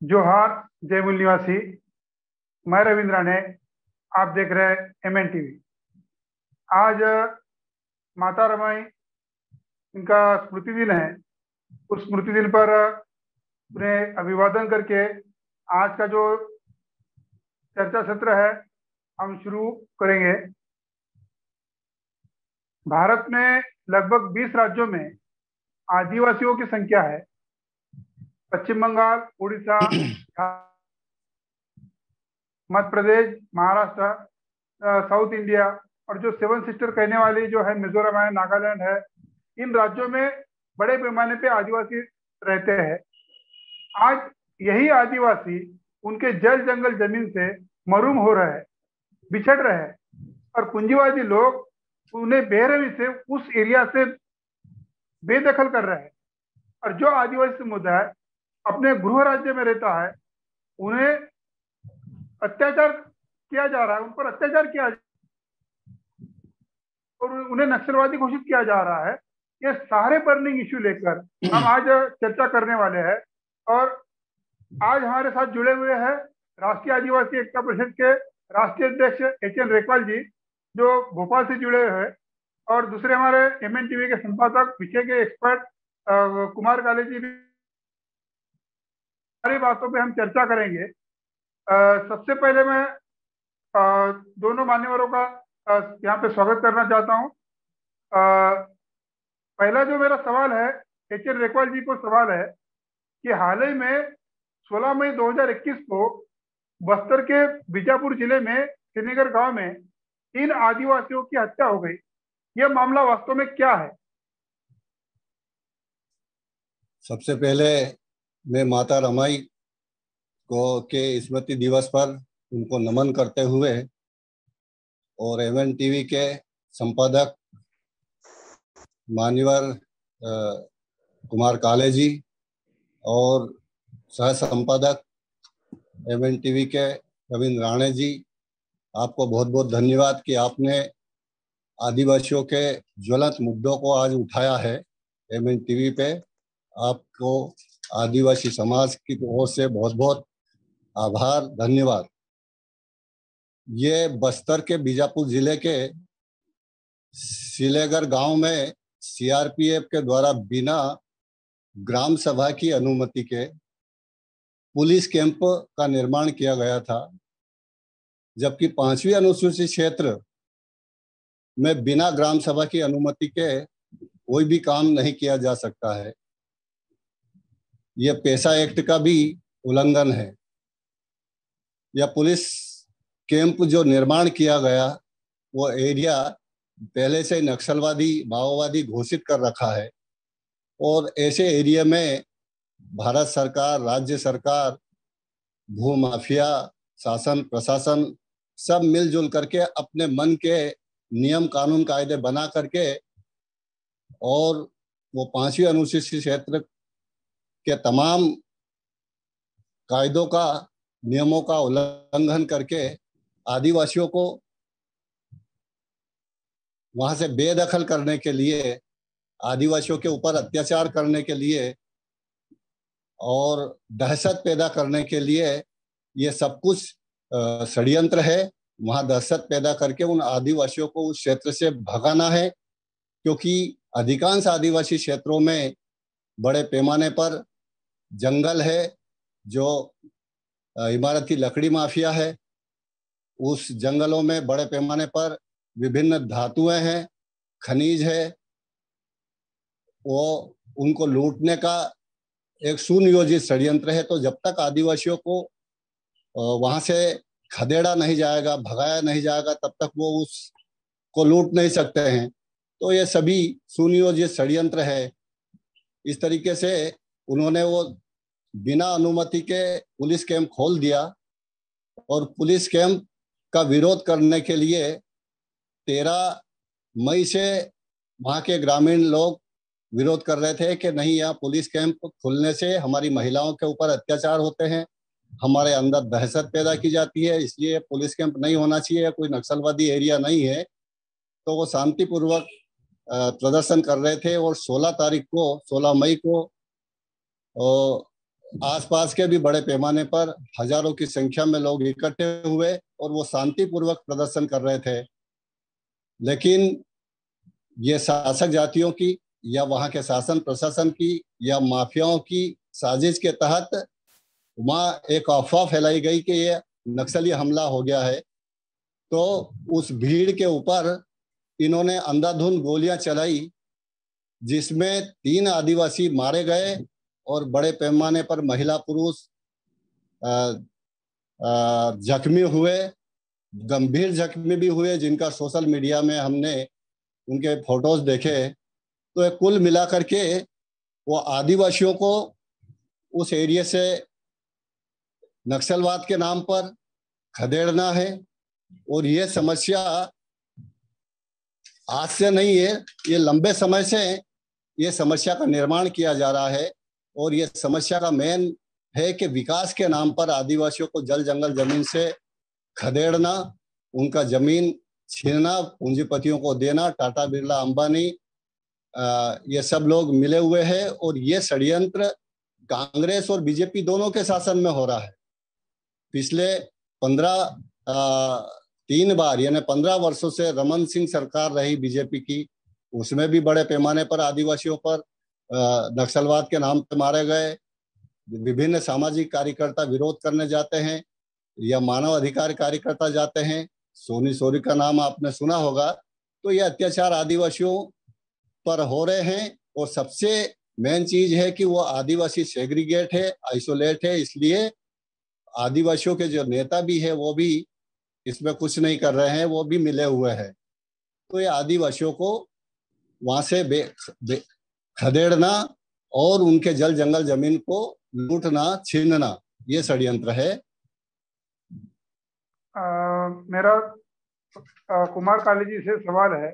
जोहार जयपुर निवासी। मैं रविंद्रा ने। आप देख रहे हैं MN टीवी। आज माता रमाई इनका स्मृति दिन है। उस स्मृति दिन पर उन्हें अभिवादन करके आज का जो चर्चा सत्र है हम शुरू करेंगे। भारत में लगभग 20 राज्यों में आदिवासियों की संख्या है। पश्चिम बंगाल, उड़ीसा, मध्य प्रदेश, महाराष्ट्र, साउथ इंडिया और जो सेवन सिस्टर कहने वाली जो है मिजोरम है, नागालैंड है, इन राज्यों में बड़े पैमाने पे आदिवासी रहते हैं। आज यही आदिवासी उनके जल जंगल जमीन से महरूम हो रहे हैं, बिछड़ रहे हैं और पूंजीवादी लोग उन्हें बेरहमी से उस एरिया से बेदखल कर रहे हैं। और जो आदिवासी समुदाय अपने गृह राज्य में रहता है उन्हें अत्याचार किया जा रहा है, उन पर अत्याचार किया और उन्हें नक्सलवादी घोषित किया जा रहा है। ये सारे बर्निंग इश्यू लेकर हम आज चर्चा करने वाले हैं। और आज हमारे साथ जुड़े हुए हैं राष्ट्रीय आदिवासी एकता परिषद के राष्ट्रीय अध्यक्ष HN रेखवाल जी, जो भोपाल से जुड़े हुए हैं, और दूसरे हमारे MN टीवी के संपादक, विषय के एक्सपर्ट कुमार काले जी भी। सारी बातों पे हम चर्चा करेंगे। सबसे पहले मैं दोनों मान्यवरों का यहाँ पे स्वागत करना चाहता हूँ। पहला जो मेरा सवाल है HN रेखवाल जी को सवाल है कि हाल ही में 16 मई 2021 को बस्तर के बीजापुर जिले में श्रीनगर गांव में 3 आदिवासियों की हत्या हो गई। यह मामला वास्तव में क्या है? सबसे पहले मैं माता रमाई को के स्मृति दिवस पर उनको नमन करते हुए और MN टीवी के संपादक मान्यवर कुमार काले जी और सह संपादक MN टीवी के रविंद्र राणे जी, आपको बहुत बहुत धन्यवाद कि आपने आदिवासियों के ज्वलंत मुद्दों को आज उठाया है MN टीवी पे। आपको आदिवासी समाज की ओर से बहुत बहुत आभार, धन्यवाद। ये बस्तर के बीजापुर जिले के श्रीनगर गांव में CRPF के द्वारा बिना ग्राम सभा की अनुमति के पुलिस कैंप का निर्माण किया गया था, जबकि 5वीं अनुसूचित क्षेत्र में बिना ग्राम सभा की अनुमति के कोई भी काम नहीं किया जा सकता है। यह पेशा एक्ट का भी उल्लंघन है। यह पुलिस कैंप जो निर्माण किया गया वो एरिया पहले से नक्सलवादी माओवादी घोषित कर रखा है और ऐसे एरिया में भारत सरकार, राज्य सरकार, भू माफिया, शासन प्रशासन सब मिलजुल करके अपने मन के नियम कानून कायदे बना करके और वो 5वीं अनुसूचित क्षेत्र के तमाम कायदों का, नियमों का उल्लंघन करके आदिवासियों को वहां से बेदखल करने के लिए, आदिवासियों के ऊपर अत्याचार करने के लिए और दहशत पैदा करने के लिए ये सब कुछ षड्यंत्र है। वहां दहशत पैदा करके उन आदिवासियों को उस क्षेत्र से भगाना है, क्योंकि अधिकांश आदिवासी क्षेत्रों में बड़े पैमाने पर जंगल है, जो इमारती लकड़ी माफिया है। उस जंगलों में बड़े पैमाने पर विभिन्न धातुएं हैं, खनिज है, वो उनको लूटने का एक सुनियोजित षड्यंत्र है। तो जब तक आदिवासियों को वहां से खदेड़ा नहीं जाएगा, भगाया नहीं जाएगा, तब तक वो उसको लूट नहीं सकते हैं। तो ये सभी सुनियोजित षड्यंत्र है। इस तरीके से उन्होंने वो बिना अनुमति के पुलिस कैंप खोल दिया और पुलिस कैंप का विरोध करने के लिए 13 मई से वहाँ के ग्रामीण लोग विरोध कर रहे थे कि नहीं, यहाँ पुलिस कैंप खुलने से हमारी महिलाओं के ऊपर अत्याचार होते हैं, हमारे अंदर दहशत पैदा की जाती है, इसलिए पुलिस कैंप नहीं होना चाहिए, कोई नक्सलवादी एरिया नहीं है। तो वो शांतिपूर्वक प्रदर्शन कर रहे थे और 16 मई को आसपास के भी बड़े पैमाने पर हजारों की संख्या में लोग इकट्ठे हुए और वो शांतिपूर्वक प्रदर्शन कर रहे थे। लेकिन ये शासक जातियों की या वहां के शासन प्रशासन की या माफियाओं की साजिश के तहत वहां एक अफवाह फैलाई गई कि ये नक्सली हमला हो गया है। तो उस भीड़ के ऊपर इन्होंने अंधाधुंध गोलियां चलाई, जिसमें 3 आदिवासी मारे गए और बड़े पैमाने पर महिला पुरुष जख्मी हुए, गंभीर जख्मी भी हुए, जिनका सोशल मीडिया में हमने उनके फोटोज देखे। तो कुल मिलाकर के वो आदिवासियों को उस एरिया से नक्सलवाद के नाम पर खदेड़ना है। और ये समस्या आज से नहीं है, ये लंबे समय से ये समस्या का निर्माण किया जा रहा है। और ये समस्या का मेन है कि विकास के नाम पर आदिवासियों को जल जंगल जमीन से खदेड़ना, उनका जमीन छीनना, पूंजीपतियों को देना। टाटा बिरला अंबानी ये सब लोग मिले हुए हैं और ये षड्यंत्र कांग्रेस और बीजेपी दोनों के शासन में हो रहा है। पिछले 3 बार यानी 15 वर्षों से रमन सिंह सरकार रही बीजेपी की, उसमें भी बड़े पैमाने पर आदिवासियों पर नक्सलवाद के नाम पर मारे गए। विभिन्न सामाजिक कार्यकर्ता विरोध करने जाते हैं या मानव अधिकार कार्यकर्ता जाते हैं, सोनी सोरी का नाम आपने सुना होगा। तो ये अत्याचार आदिवासियों पर हो रहे हैं। और सबसे मेन चीज है कि वो आदिवासी सेग्रीगेट है, आइसोलेट है, इसलिए आदिवासियों के जो नेता भी है वो भी इसमें कुछ नहीं कर रहे हैं, वो भी मिले हुए हैं। तो ये आदिवासियों को वहां से खदेड़ना और उनके जल जंगल जमीन को लूटना, छीनना, ये षड्यंत्र है। मेरा कुमार काली जी से सवाल है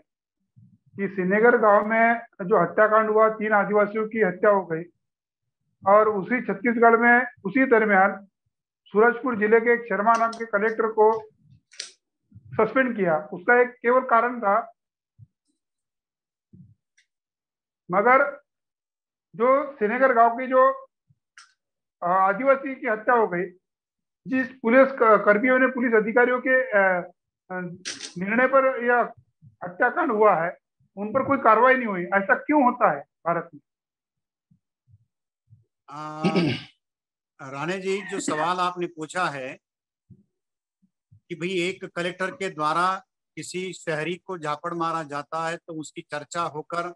कि श्रीनगर गांव में जो हत्याकांड हुआ, 3 आदिवासियों की हत्या हो गई, और उसी छत्तीसगढ़ में उसी दरमियान सूरजपुर जिले के एक शर्मा नाम के कलेक्टर को सस्पेंड किया। उसका एक केवल कारण था, मगर जो श्रीनगर गांव की जो आदिवासी की हत्या हो गई, जिस पुलिस कर्मियों ने, पुलिस अधिकारियों के निर्णय पर यह हत्याकांड हुआ है, उन पर कोई कार्रवाई नहीं हुई। ऐसा क्यों होता है भारत में? राणे जी, जो सवाल आपने पूछा है कि भाई एक कलेक्टर के द्वारा किसी शहरी को झापड़ मारा जाता है तो उसकी चर्चा होकर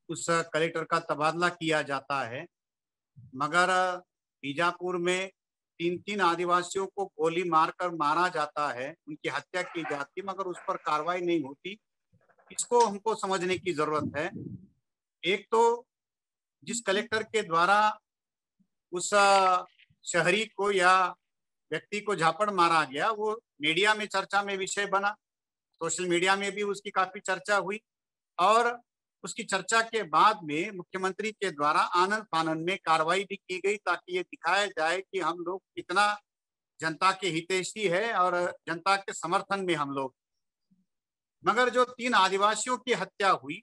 उस कलेक्टर का तबादला किया जाता है, मगर बीजापुर में 3 आदिवासियों को गोली मारकर मारा जाता है, उनकी हत्या की जाती, मगर उस पर कार्रवाई नहीं होती। इसको हमको समझने की जरूरत है। एक तो जिस कलेक्टर के द्वारा उस शहरी को या व्यक्ति को झापड़ मारा गया, वो मीडिया में चर्चा में विषय बना, सोशल मीडिया में भी उसकी काफी चर्चा हुई, और उसकी चर्चा के बाद में मुख्यमंत्री के द्वारा आनन फानन में कार्रवाई भी की गई, ताकि ये दिखाया जाए कि हम लोग कितना जनता के हितैषी है और जनता के समर्थन में हम लोग। मगर जो 3 आदिवासियों की हत्या हुई,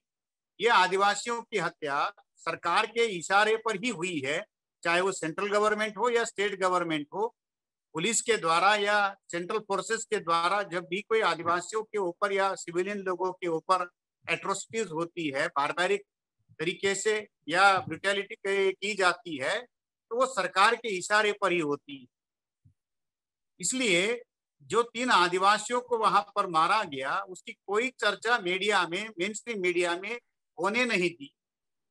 ये आदिवासियों की हत्या सरकार के इशारे पर ही हुई है, चाहे वो सेंट्रल गवर्नमेंट हो या स्टेट गवर्नमेंट हो। पुलिस के द्वारा या सेंट्रल फोर्सेस के द्वारा जब भी कोई आदिवासियों के ऊपर या सिविलियन लोगों के ऊपर एट्रोसिटीज होती है, बारबारिक तरीके से या ब्रुटैलिटी की जाती है, तो वो सरकार के इशारे पर ही होती है। इसलिए जो 3 आदिवासियों को वहां पर मारा गया, उसकी कोई चर्चा मीडिया में, मेन स्ट्रीम मीडिया में होने नहीं दी।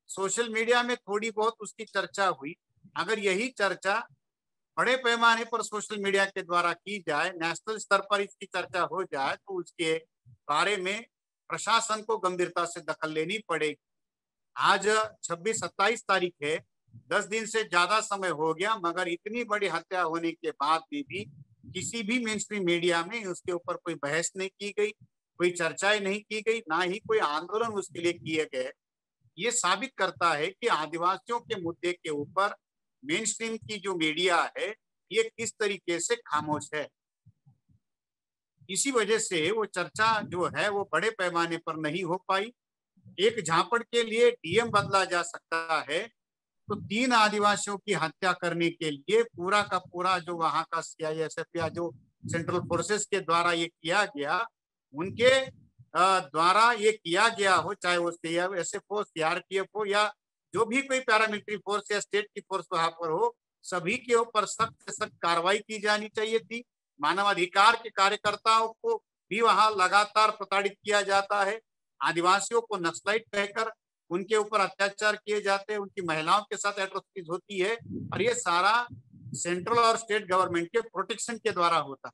सोशल मीडिया में थोड़ी बहुत उसकी चर्चा हुई। अगर यही चर्चा बड़े पैमाने पर सोशल मीडिया के द्वारा की जाए, नेशनल स्तर पर इसकी चर्चा हो जाए, तो उसके बारे में प्रशासन को गंभीरता से दखल लेनी पड़ेगी। आज 26-27 तारीख है, 10 दिन से ज्यादा समय हो गया, मगर इतनी बड़ी हत्या होने के बाद भी किसी भी मेन स्ट्रीम मीडिया में उसके ऊपर कोई बहस नहीं की गई, कोई चर्चाएं नहीं की गई, ना ही कोई आंदोलन उसके लिए किए गए। ये साबित करता है कि आदिवासियों के मुद्दे के ऊपर मेन स्ट्रीम की जो मीडिया है, ये किस तरीके से खामोश है। इसी वजह से वो चर्चा जो है वो बड़े पैमाने पर नहीं हो पाई। एक झापड़ के लिए डीएम बदला जा सकता है, तो 3 आदिवासियों की हत्या करने के लिए पूरा का पूरा जो वहां का CISF या जो सेंट्रल फोर्सेस के द्वारा ये किया गया, उनके द्वारा ये किया गया हो, चाहे वो CISF हो, CRPF हो या जो भी कोई पैरामिलिट्री फोर्स या स्टेट की फोर्स वहां पर हो, सभी के ऊपर सख्त से सख्त कार्रवाई की जानी चाहिए थी। मानवाधिकार के कार्यकर्ताओं को भी वहां लगातार प्रताड़ित किया जाता है। आदिवासियों को नक्सलाइट कहकर उनके ऊपर अत्याचार किए जाते हैं, उनकी महिलाओं के साथ एट्रोसिटीज होती है, और ये सारा सेंट्रल और स्टेट गवर्नमेंट के प्रोटेक्शन के द्वारा होता है।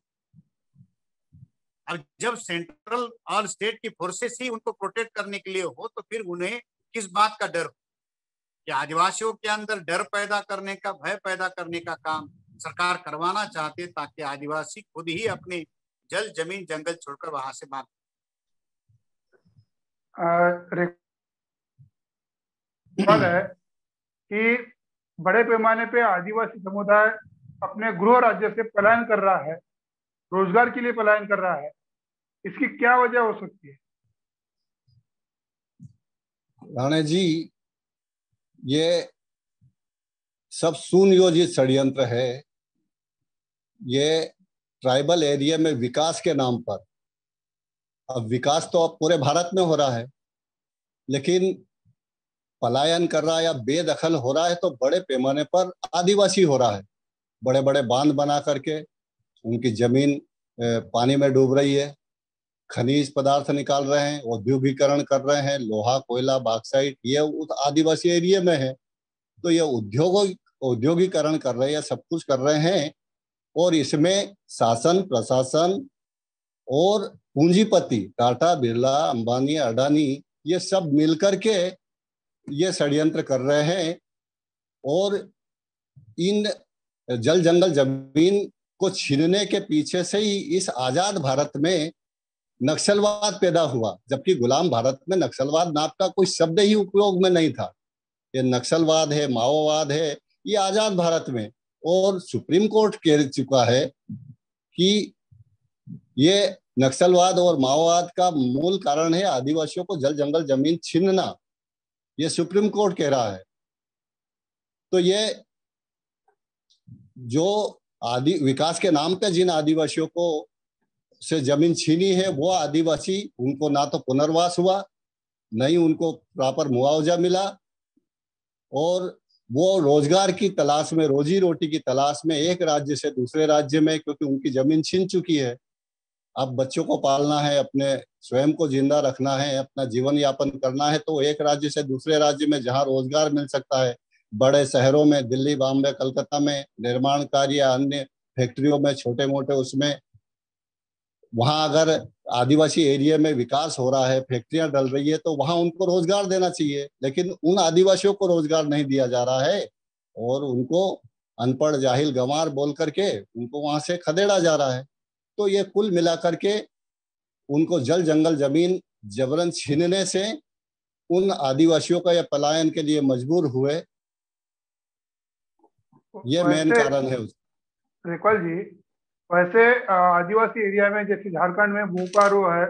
अब जब सेंट्रल और स्टेट की फोर्सेस ही उनको प्रोटेक्ट करने के लिए हो, तो फिर उन्हें किस बात का डर हो? कि आदिवासियों के अंदर डर पैदा करने का, भय पैदा करने का काम सरकार करवाना चाहते, ताकि आदिवासी खुद ही अपने जल जमीन जंगल छोड़कर वहां से भाग। सवाल है कि बड़े पैमाने पे आदिवासी समुदाय अपने गृह राज्य से पलायन कर रहा है, रोजगार के लिए पलायन कर रहा है, इसकी क्या वजह हो सकती है? राणे जी, ये सब सुनियोजित षड्यंत्र है। ये ट्राइबल एरिया में विकास के नाम पर, अब विकास तो अब पूरे भारत में हो रहा है, लेकिन पलायन कर रहा है या बेदखल हो रहा है तो बड़े पैमाने पर आदिवासी हो रहा है। बड़े बड़े बांध बना करके उनकी जमीन पानी में डूब रही है, खनिज पदार्थ निकाल रहे हैं, औद्योगिकरण कर रहे हैं, लोहा कोयला बॉक्साइट ये उस आदिवासी एरिया में है। तो ये औद्योगिकरण कर रहे हैं, सब कुछ कर रहे हैं, और इसमें शासन प्रशासन और पूंजीपति टाटा बिरला अंबानी अडानी ये सब मिलकर के ये षड्यंत्र कर रहे हैं, और इन जल जंगल जमीन को छीनने के पीछे से ही इस आजाद भारत में नक्सलवाद पैदा हुआ, जबकि गुलाम भारत में नक्सलवाद नाम का कोई शब्द ही उपयोग में नहीं था। ये नक्सलवाद है, माओवाद है, ये आजाद भारत में। और सुप्रीम कोर्ट कह चुका है कि ये नक्सलवाद और माओवाद का मूल कारण है आदिवासियों को जल जंगल जमीन छीनना, ये सुप्रीम कोर्ट कह रहा है। तो ये जो आदि विकास के नाम पे जिन आदिवासियों को से जमीन छीनी है, वो आदिवासी, उनको ना तो पुनर्वास हुआ, न ही उनको प्रॉपर मुआवजा मिला, और वो रोजगार की तलाश में, रोजी रोटी की तलाश में एक राज्य से दूसरे राज्य में, क्योंकि उनकी जमीन छीन चुकी है, अब बच्चों को पालना है, अपने स्वयं को जिंदा रखना है, अपना जीवन यापन करना है, तो एक राज्य से दूसरे राज्य में जहां रोजगार मिल सकता है, बड़े शहरों में, दिल्ली बॉम्बे कलकत्ता में निर्माण कार्य या अन्य फैक्ट्रियों में, छोटे मोटे उसमें, वहां अगर आदिवासी एरिया में विकास हो रहा है, फैक्ट्रियां डल रही है, तो वहां उनको रोजगार देना चाहिए। लेकिन उन आदिवासियों को रोजगार नहीं दिया जा रहा है, और उनको अनपढ़ जाहिल गंवार बोल करके उनको वहां से खदेड़ा जा रहा है। तो ये कुल मिलाकर के उनको जल जंगल जमीन जबरन छीनने से उन आदिवासियों का ये पलायन के लिए मजबूर हुए, ये मेन कारण है। रेखपाल जी, वैसे आदिवासी एरिया में, जैसे झारखंड में बोकारो है,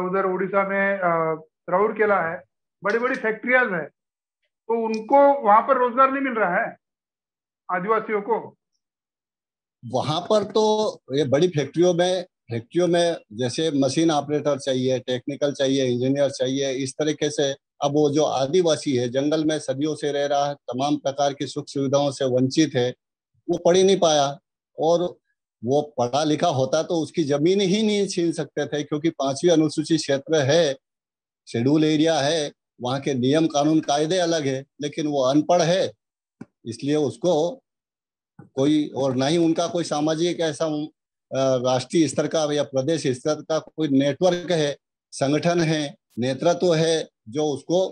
उधर उड़ीसा में राउरकेला है, बड़ी बड़ी फैक्ट्रियाज है, तो उनको वहां पर रोजगार नहीं मिल रहा है आदिवासियों को। वहां पर तो ये बड़ी फैक्ट्रियों में जैसे मशीन ऑपरेटर चाहिए, टेक्निकल चाहिए, इंजीनियर चाहिए, इस तरीके से अब वो जो आदिवासी है, जंगल में सदियों से रह रहा है, तमाम प्रकार की सुख सुविधाओं से वंचित है, वो पढ़ ही नहीं पाया, और वो पढ़ा लिखा होता तो उसकी जमीन ही नहीं छीन सकते थे, क्योंकि 5वीं अनुसूचित क्षेत्र है, शेड्यूल एरिया है, वहां के नियम कानून कायदे अलग है, लेकिन वो अनपढ़ है, इसलिए उसको कोई, और ना ही उनका कोई सामाजिक ऐसा राष्ट्रीय स्तर का या प्रदेश स्तर का कोई नेटवर्क है, संगठन है, नेतृत्व है जो उसको,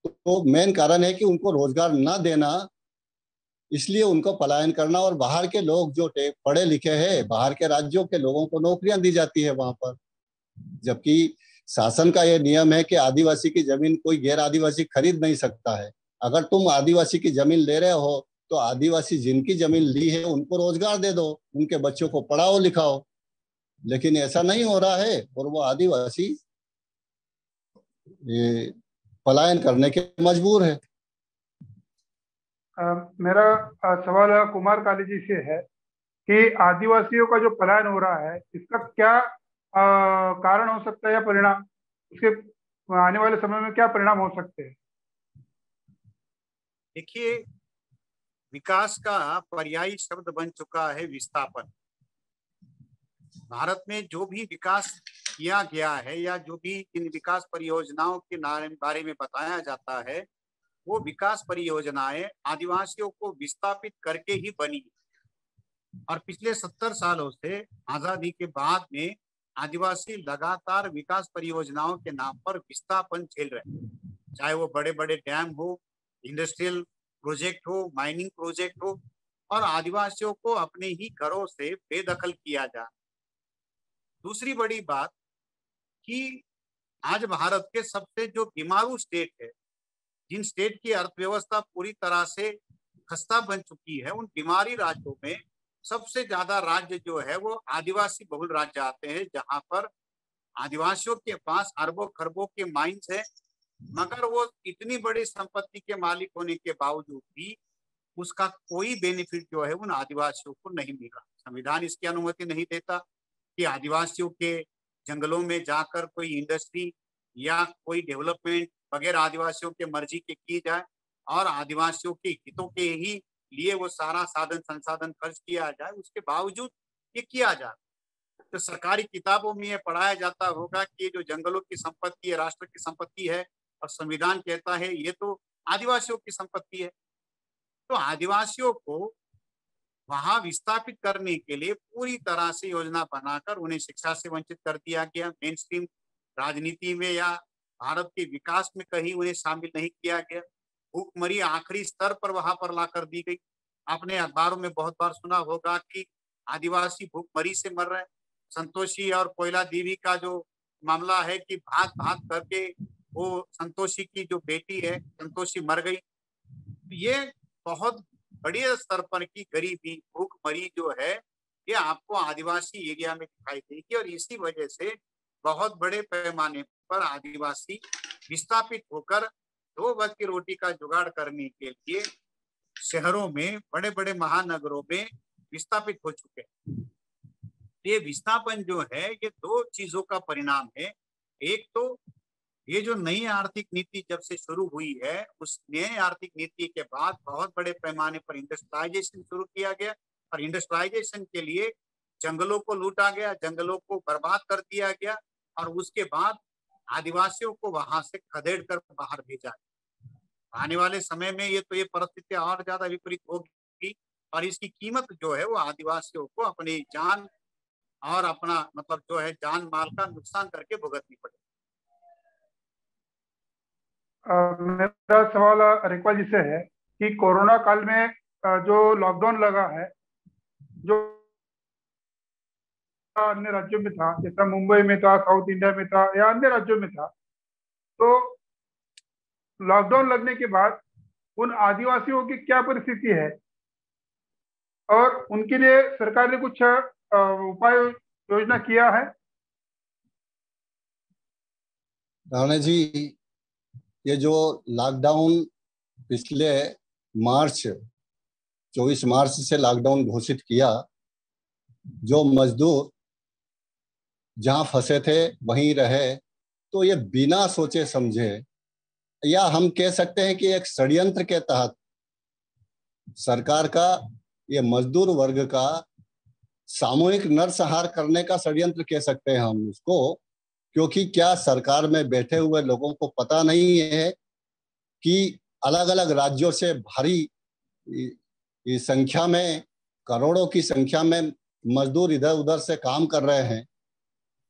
तो मेन कारण है कि उनको रोजगार ना देना, इसलिए उनको पलायन करना, और बाहर के लोग जो पढ़े लिखे हैं, बाहर के राज्यों के लोगों को नौकरियां दी जाती है वहां पर, जबकि शासन का यह नियम है कि आदिवासी की जमीन कोई गैर आदिवासी खरीद नहीं सकता है। अगर तुम आदिवासी की जमीन ले रहे हो तो आदिवासी जिनकी जमीन ली है उनको रोजगार दे दो, उनके बच्चों को पढ़ाओ लिखाओ, लेकिन ऐसा नहीं हो रहा है, और वो आदिवासी पलायन करने के मजबूर है। मेरा सवाल कुमार काली जी से है कि आदिवासियों का जो पलायन हो रहा है इसका क्या कारण हो सकता है या परिणाम, उसके आने वाले समय में क्या परिणाम हो सकते हैं? देखिए, विकास का पर्यायी शब्द बन चुका है विस्थापन। भारत में जो भी विकास किया गया है या जो भी इन विकास परियोजनाओं के बारे में बताया जाता है, वो विकास परियोजनाएं आदिवासियों को विस्थापित करके ही बनी। और पिछले 70 सालों से आजादी के बाद में आदिवासी लगातार विकास परियोजनाओं के नाम पर विस्थापन झेल रहे हैं, चाहे वो बड़े बड़े डैम हो, इंडस्ट्रियल प्रोजेक्ट हो, माइनिंग प्रोजेक्ट हो, और आदिवासियों को अपने ही घरों से बेदखल किया जाए। दूसरी बड़ी बात कि आज भारत के सबसे जो बीमारू स्टेट है, जिन स्टेट की अर्थव्यवस्था पूरी तरह से खस्ता बन चुकी है, उन बीमारी राज्यों में सबसे ज्यादा राज्य जो है वो आदिवासी बहुल राज्य आते हैं, जहां पर आदिवासियों के पास अरबों खरबों के माइंस है, मगर वो इतनी बड़ी संपत्ति के मालिक होने के बावजूद भी उसका कोई बेनिफिट जो है उन आदिवासियों को नहीं मिला। संविधान इसकी अनुमति नहीं देता कि आदिवासियों के जंगलों में जाकर कोई इंडस्ट्री या कोई डेवलपमेंट बगैर आदिवासियों के मर्जी के की जाए और आदिवासियों के हितों के ही लिए वो सारा साधन संसाधन खर्च किया जाए। उसके बावजूद ये किया जाए तो सरकारी किताबों में ये पढ़ाया जाता होगा कि ये जो जंगलों की संपत्ति है राष्ट्र की संपत्ति है, और संविधान कहता है ये तो आदिवासियों की संपत्ति है। तो आदिवासियों को वहां विस्थापित करने के लिए पूरी तरह से योजना बनाकर उन्हें शिक्षा से वंचित कर दिया गया। मेन स्ट्रीम राजनीति में या भारत के विकास में कहीं उन्हें शामिल नहीं किया गया। भूखमरी आखिरी स्तर पर वहां पर लाकर दी गई। आपने अखबारों में बहुत बार सुना होगा कि आदिवासी भूखमरी से मर रहे हैं। संतोषी और कोयला देवी का जो मामला है कि भाग भाग करके वो संतोषी की जो बेटी है संतोषी मर गई। ये बहुत बड़े स्तर पर की गरीबी भूखमरी जो है ये आपको आदिवासी एरिया में दिखाई देगी, और इसी वजह से बहुत बड़े पैमाने पर आदिवासी विस्थापित होकर 2 वक्त की रोटी का जुगाड़ करने के लिए शहरों में बड़े बड़े महानगरों में विस्थापित हो चुके हैं। ये विस्थापन जो है ये 2 चीजों का परिणाम है। एक तो ये जो नई आर्थिक नीति जब से शुरू हुई है, उस नई आर्थिक नीति के बाद बहुत बड़े पैमाने पर इंडस्ट्रियलाइजेशन शुरू किया गया, और इंडस्ट्रियलाइजेशन के लिए जंगलों को लूटा गया, जंगलों को बर्बाद कर दिया गया, और उसके बाद आदिवासियों को वहां से खदेड़ कर बाहर भेजा। आने वाले समय में ये परिस्थितियां और ज्यादा विपरीत होगी, और इसकी कीमत जो है वो आदिवासियों को अपनी जान और अपना मतलब जो है जान माल का नुकसान करके भुगतनी पड़ेगी। मेरा सवाल रिकवाल जी से है कि कोरोना काल में जो लॉकडाउन लगा है, जो अन्य राज्यों में था, जैसा मुंबई में था, साउथ इंडिया में था या अन्य राज्यों में था, तो लॉकडाउन लगने के बाद उन आदिवासियों की क्या परिस्थिति है और उनके लिए सरकार ने कुछ उपाय योजना किया है? राणे जी, ये जो लॉकडाउन पिछले 24 मार्च से लॉकडाउन घोषित किया, जो मजदूर जहां फंसे थे वहीं रहे, तो ये बिना सोचे समझे या हम कह सकते हैं कि एक षड्यंत्र के तहत सरकार का ये मजदूर वर्ग का सामूहिक नरसंहार करने का षड्यंत्र कह सकते हैं हम उसको। क्योंकि क्या सरकार में बैठे हुए लोगों को पता नहीं है कि अलग अलग राज्यों से भारी संख्या में, करोड़ों की संख्या में मजदूर इधर उधर से काम कर रहे हैं।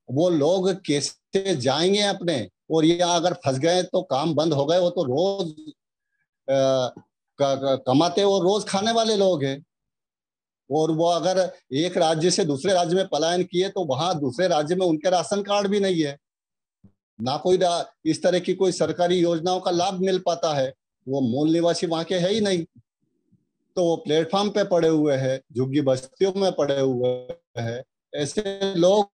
वो लोग कैसे जाएंगे अपने, और ये अगर फंस गए तो काम बंद हो गए, वो तो रोज कमाते वो रोज खाने वाले लोग हैं। और वो अगर एक राज्य से दूसरे राज्य में पलायन किए तो वहां दूसरे राज्य में उनके राशन कार्ड भी नहीं है, ना कोई इस तरह की कोई सरकारी योजनाओं का लाभ मिल पाता है। वो मूल निवासी वहां के है ही नहीं, तो वो प्लेटफॉर्म पे पड़े हुए हैं, झुग्गी बस्तियों में पड़े हुए हैं। ऐसे लोग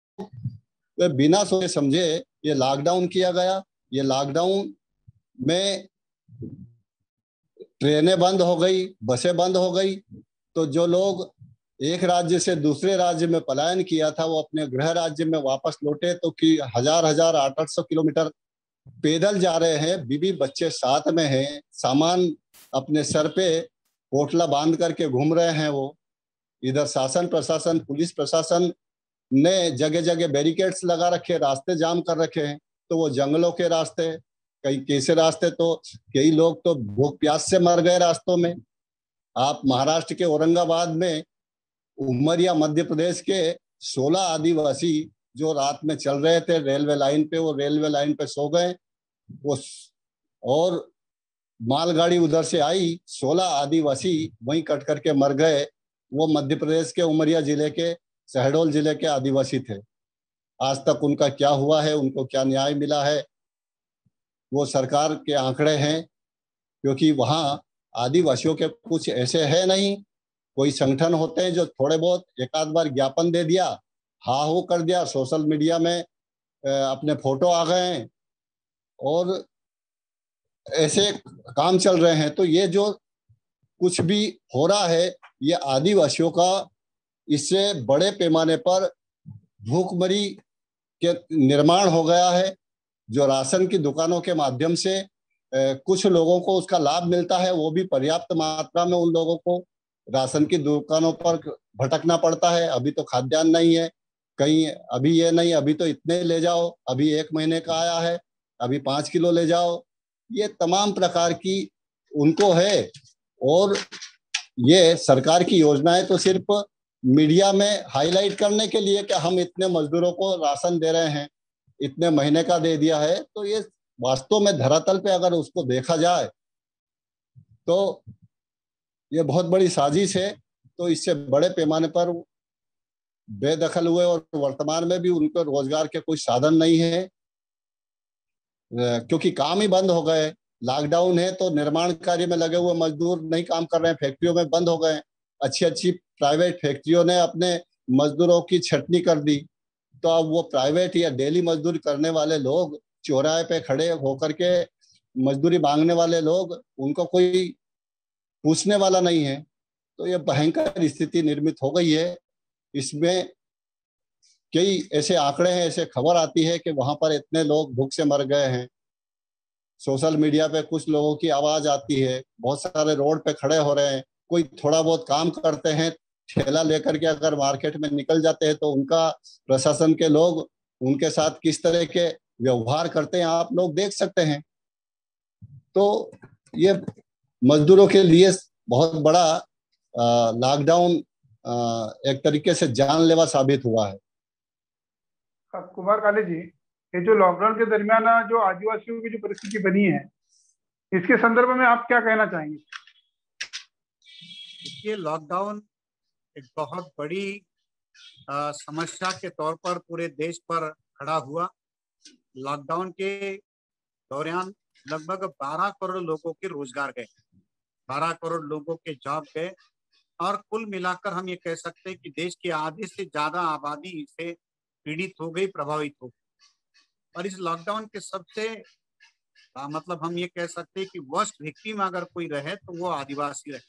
बिना सोचे समझे ये लॉकडाउन किया गया। ये लॉकडाउन में ट्रेनें बंद हो गई, बसें बंद हो गई, तो जो लोग एक राज्य से दूसरे राज्य में पलायन किया था वो अपने गृह राज्य में वापस लौटे, तो कि हजार हजार 800 किलोमीटर पैदल जा रहे हैं, बीवी बच्चे साथ में हैं, सामान अपने सर पे पोटला बांध करके घूम रहे हैं। वो इधर शासन प्रशासन, पुलिस प्रशासन ने जगह जगह बैरिकेड्स लगा रखे, रास्ते जाम कर रखे हैं। तो वो जंगलों के रास्ते, कई कैसे रास्ते, तो कई लोग तो भूख प्यास से मर गए रास्तों में। आप महाराष्ट्र के औरंगाबाद में उमरिया मध्य प्रदेश के 16 आदिवासी जो रात में चल रहे थे रेलवे लाइन पे, वो रेलवे लाइन पे सो गए। वो और मालगाड़ी उधर से आई, 16 आदिवासी वहीं कट करके मर गए। वो मध्य प्रदेश के उमरिया जिले के शहडोल जिले के आदिवासी थे। आज तक उनका क्या हुआ है, उनको क्या न्याय मिला है, वो सरकार के आंकड़े हैं। क्योंकि वहाँ आदिवासियों के कुछ ऐसे है नहीं, कोई संगठन होते हैं जो थोड़े बहुत एक आध बार ज्ञापन दे दिया, हाँ हो कर दिया, सोशल मीडिया में अपने फोटो आ गए हैं और ऐसे काम चल रहे हैं। तो ये जो कुछ भी हो रहा है ये आदिवासियों का इससे बड़े पैमाने पर भूखमरी के निर्माण हो गया है। जो राशन की दुकानों के माध्यम से कुछ लोगों को उसका लाभ मिलता है, वो भी पर्याप्त मात्रा में उन लोगों को राशन की दुकानों पर भटकना पड़ता है। अभी तो खाद्यान्न नहीं है कहीं, अभी ये नहीं, अभी तो इतने ले जाओ, अभी 1 महीने का आया है, अभी 5 किलो ले जाओ। ये तमाम प्रकार की उनको है। और ये सरकार की योजनाएं तो सिर्फ मीडिया में हाईलाइट करने के लिए कि हम इतने मजदूरों को राशन दे रहे हैं, इतने महीने का दे दिया है। तो ये वास्तव में धरातल पे अगर उसको देखा जाए तो ये बहुत बड़ी साजिश है। तो इससे बड़े पैमाने पर बेदखल हुए और वर्तमान में भी उनको रोजगार के कोई साधन नहीं है, क्योंकि काम ही बंद हो गए। लॉकडाउन है तो निर्माण कार्य में लगे हुए मजदूर नहीं काम कर रहे हैं, फैक्ट्रियों में बंद हो गए। अच्छी अच्छी प्राइवेट फैक्ट्रियों ने अपने मजदूरों की छटनी कर दी। तो अब वो प्राइवेट या डेली मजदूरी करने वाले लोग, चौराहे पे खड़े होकर के मजदूरी मांगने वाले लोग, उनको कोई पूछने वाला नहीं है। तो ये भयंकर स्थिति निर्मित हो गई है। इसमें कई ऐसे आंकड़े हैं, ऐसे खबर आती है कि वहां पर इतने लोग भूख से मर गए हैं। सोशल मीडिया पे कुछ लोगों की आवाज आती है, बहुत सारे रोड पे खड़े हो रहे हैं, कोई थोड़ा बहुत काम करते हैं, ठेला लेकर के अगर मार्केट में निकल जाते हैं तो उनका प्रशासन के लोग उनके साथ किस तरह के व्यवहार करते हैं आप लोग देख सकते हैं। तो ये मजदूरों के लिए बहुत बड़ा लॉकडाउन एक तरीके से जानलेवा साबित हुआ है। कुमार काले जी, ये जो लॉकडाउन के दरमियान जो आदिवासियों की जो परिस्थिति बनी है, इसके संदर्भ में आप क्या कहना चाहेंगे? ये लॉकडाउन एक बहुत बड़ी समस्या के तौर पर पूरे देश पर खड़ा हुआ। लॉकडाउन के दौरान लगभग 12 करोड़ लोगों के रोजगार गए, 12 करोड़ लोगों के जॉब गए, और कुल मिलाकर हम ये कह सकते हैं कि देश की आधे से ज्यादा आबादी इससे पीड़ित हो गई, प्रभावित हो गई। और इस लॉकडाउन के सबसे मतलब हम ये कह सकते हैं कि वर्स्ट विक्टिम अगर कोई रहे तो वो आदिवासी रहे,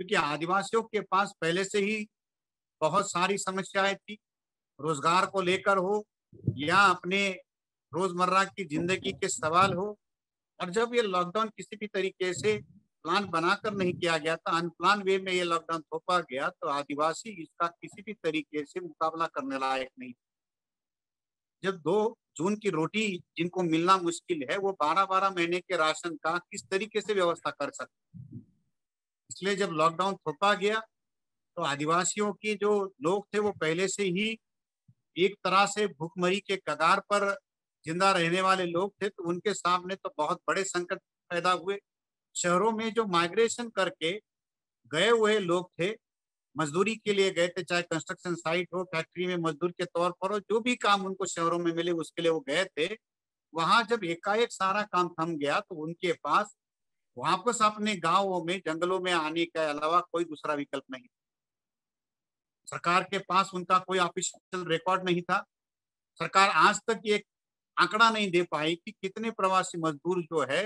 क्योंकि आदिवासियों के पास पहले से ही बहुत सारी समस्याएं थी, रोजगार को लेकर हो या अपने रोजमर्रा की जिंदगी के सवाल हो। और जब ये लॉकडाउन किसी भी तरीके से प्लान बनाकर नहीं किया गया था, अनप्लान वे में ये लॉकडाउन थोपा गया, तो आदिवासी इसका किसी भी तरीके से मुकाबला करने लायक नहीं। जब 2 जून की रोटी जिनको मिलना मुश्किल है, वो 12-12 महीने के राशन का किस तरीके से व्यवस्था कर सकते। इसलिए जब लॉकडाउन थोपा गया तो आदिवासियों के जो लोग थे वो पहले से ही एक तरह से भूखमरी के कगार पर जिंदा रहने वाले लोग थे, तो उनके सामने तो बहुत बड़े संकट पैदा हुए। शहरों में जो माइग्रेशन करके गए हुए लोग थे, मजदूरी के लिए गए थे, चाहे कंस्ट्रक्शन साइट हो, फैक्ट्री में मजदूर के तौर पर हो, जो भी काम उनको शहरों में मिले उसके लिए वो गए थे। वहां जब एकाएक सारा काम थम गया तो उनके पास वापस अपने गांवों में, जंगलों में आने के अलावा कोई दूसरा विकल्प नहीं। सरकार के पास उनका कोई ऑफिशियल रिकॉर्ड नहीं था। सरकार आज तक ये आंकड़ा नहीं दे पाई कि कितने प्रवासी मजदूर जो है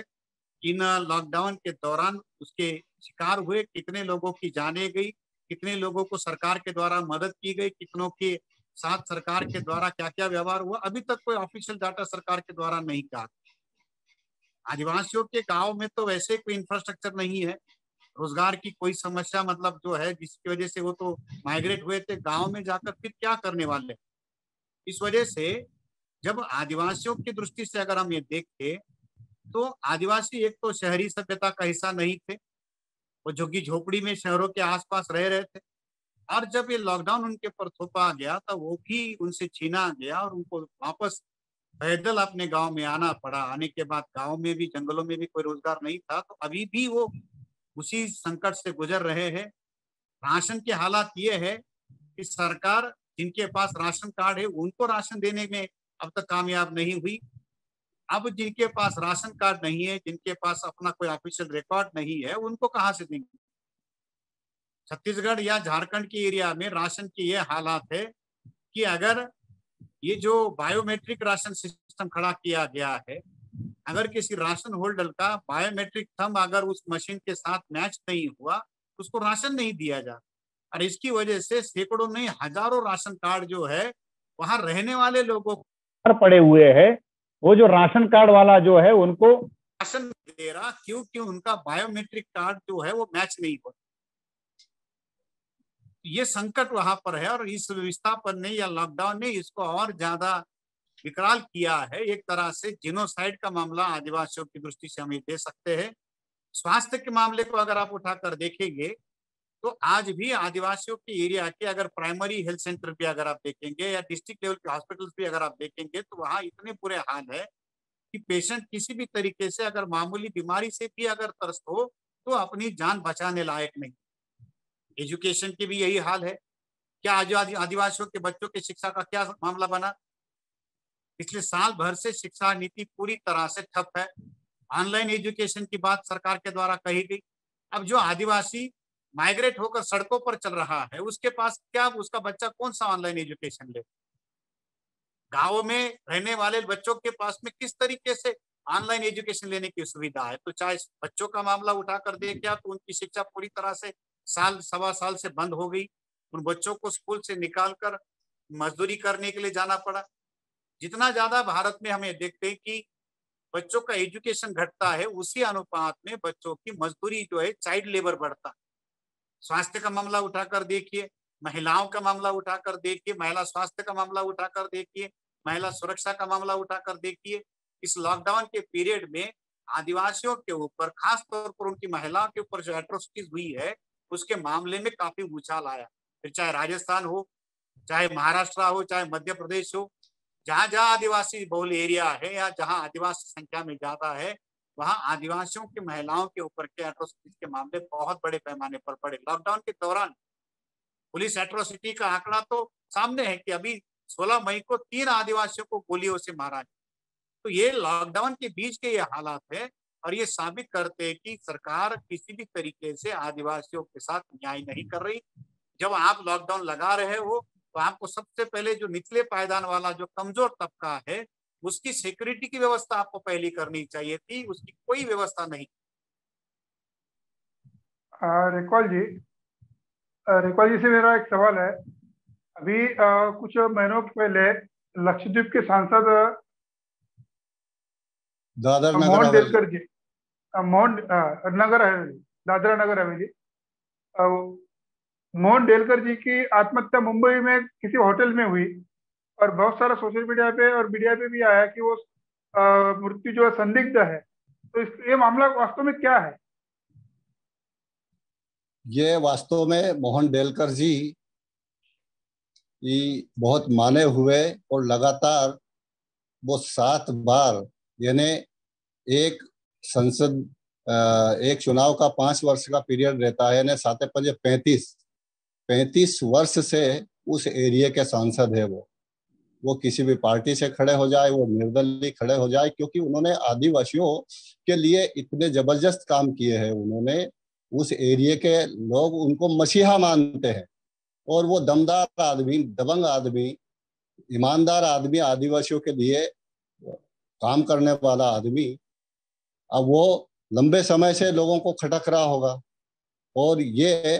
इन लॉकडाउन के दौरान उसके शिकार हुए, कितने लोगों की जाने गई, कितने लोगों को सरकार के द्वारा मदद की गई, कितनों के साथ सरकार के द्वारा क्या क्या व्यवहार हुआ, अभी तक कोई ऑफिशियल डाटा सरकार के द्वारा नहीं कहा। आदिवासियों के गांव में तो वैसे कोई इंफ्रास्ट्रक्चर नहीं है, रोजगार की कोई समस्या मतलब जो है जिसकी वजह से वो तो माइग्रेट हुए थे, गांव में जाकर फिर क्या करने वाले। इस वजह से जब आदिवासियों की दृष्टि से अगर हम ये देखें तो आदिवासी एक तो शहरी सभ्यता का हिस्सा नहीं थे, वो झुग्गी झोपड़ी में शहरों के आसपास रह रहे थे, और जब ये लॉकडाउन उनके ऊपर थोपा गया तो वो भी उनसे छीना गया और उनको वापस पैदल अपने गांव में आना पड़ा। आने के बाद गांव में भी, जंगलों में भी कोई रोजगार नहीं था, तो अभी भी वो उसी संकट से गुजर रहे हैं। राशन की हालात ये है कि सरकार जिनके पास राशन कार्ड है उनको राशन देने में अब तक कामयाब नहीं हुई। अब जिनके पास राशन कार्ड नहीं है, जिनके पास अपना कोई ऑफिशियल रिकॉर्ड नहीं है, उनको कहाँ से देंगे। छत्तीसगढ़ या झारखंड के एरिया में राशन की ये हालात है कि अगर ये जो बायोमेट्रिक राशन सिस्टम खड़ा किया गया है, अगर किसी राशन होल्डर का बायोमेट्रिक थंब अगर उस मशीन के साथ मैच नहीं हुआ तो उसको राशन नहीं दिया जाता। और इसकी वजह से सैकड़ों नहीं हजारों राशन कार्ड जो है वहां रहने वाले लोगों को पड़े हुए है। वो जो राशन कार्ड वाला जो है उनको राशन दे रहा, क्योंकि उनका बायोमेट्रिक कार्ड जो है वो मैच नहीं होता। ये संकट वहां पर है और इस विस्थापन ने या लॉकडाउन ने इसको और ज्यादा विकराल किया है। एक तरह से जिनोसाइड का मामला आदिवासियों की दृष्टि से हम ये दे सकते हैं। स्वास्थ्य के मामले को अगर आप उठाकर देखेंगे तो आज भी आदिवासियों के एरिया के अगर प्राइमरी हेल्थ सेंटर भी अगर आप देखेंगे या डिस्ट्रिक्ट लेवल के हॉस्पिटल्स भी अगर आप देखेंगे तो वहाँ इतने बुरे हाल है कि पेशेंट किसी भी तरीके से अगर मामूली बीमारी से भी अगर त्रस्त हो तो अपनी जान बचाने लायक नहीं। एजुकेशन की भी यही हाल है। क्या आदिवासियों के बच्चों की शिक्षा का क्या मामला बना? पिछले साल भर से शिक्षा नीति पूरी तरह से ठप है। ऑनलाइन एजुकेशन की बात सरकार के द्वारा कही गई। अब जो आदिवासी माइग्रेट होकर सड़कों पर चल रहा है उसके पास क्या, उसका बच्चा कौन सा ऑनलाइन एजुकेशन ले? गाँव में रहने वाले बच्चों के पास में किस तरीके से ऑनलाइन एजुकेशन लेने की सुविधा है? तो चाहे बच्चों का मामला उठाकर देखा तो उनकी शिक्षा पूरी तरह से साल सवा साल से बंद हो गई। उन बच्चों को स्कूल से निकालकर मजदूरी करने के लिए जाना पड़ा। जितना ज्यादा भारत में हमें देखते हैं कि बच्चों का एजुकेशन घटता है उसी अनुपात में बच्चों की मजदूरी जो है, चाइल्ड लेबर बढ़ता। स्वास्थ्य का मामला उठाकर देखिए, महिलाओं का मामला उठाकर देखिए, महिला स्वास्थ्य का मामला उठाकर देखिए, महिला सुरक्षा का मामला उठाकर देखिए। इस लॉकडाउन के पीरियड में आदिवासियों के ऊपर, खास तौर पर उनकी महिलाओं के ऊपर जो एट्रोसिटीज हुई है उसके मामले में काफी उछाल आया। फिर चाहे राजस्थान हो, चाहे महाराष्ट्र हो, चाहे मध्य प्रदेश हो, जहां जहां आदिवासी बहुल एरिया है या जहां आदिवासी संख्या में ज्यादा है वहां आदिवासियों की महिलाओं के ऊपर के एट्रोसिटीज के मामले बहुत बड़े पैमाने पर बढ़े। लॉकडाउन के दौरान पुलिस एट्रोसिटी का आंकड़ा तो सामने है कि अभी 16 मई को 3 आदिवासियों को गोलियों से मारा है। तो ये लॉकडाउन के बीच के ये हालात है और ये साबित करते हैं कि सरकार किसी भी तरीके से आदिवासियों के साथ न्याय नहीं कर रही। जब आप लॉकडाउन लगा रहे हो तो आपको सबसे पहले जो निचले पायदान वाला जो कमजोर तबका है उसकी सिक्योरिटी की व्यवस्था आपको पहले करनी चाहिए थी, उसकी कोई व्यवस्था नहीं। रेकॉल जी से मेरा एक सवाल है। अभी कुछ महीनों पहले लक्षद्वीप के सांसद मोहन डेलकर जी, दादरा नगर हवेली, मोहन डेलकर जी की आत्महत्या मुंबई में किसी होटल में हुई और बहुत सारा सोशल मीडिया पे और मीडिया पे भी आया कि वो मृत्यु जो है संदिग्ध है। तो ये मामला वास्तव में क्या है? ये वास्तव में मोहन डेलकर जी बहुत माने हुए और लगातार वो 7 बार यानी एक चुनाव का 5 वर्ष का पीरियड रहता है, यानी 7 पंजे 35 वर्ष से उस एरिया के सांसद है। वो किसी भी पार्टी से खड़े हो जाए, वो निर्दलीय खड़े हो जाए, क्योंकि उन्होंने आदिवासियों के लिए इतने जबरदस्त काम किए हैं। उन्होंने उस एरिया के लोग उनको मसीहा मानते हैं और वो दमदार आदमी, दबंग आदमी, ईमानदार आदमी, आदिवासियों के लिए काम करने वाला आदमी। अब वो लंबे समय से लोगों को खटक रहा होगा। और ये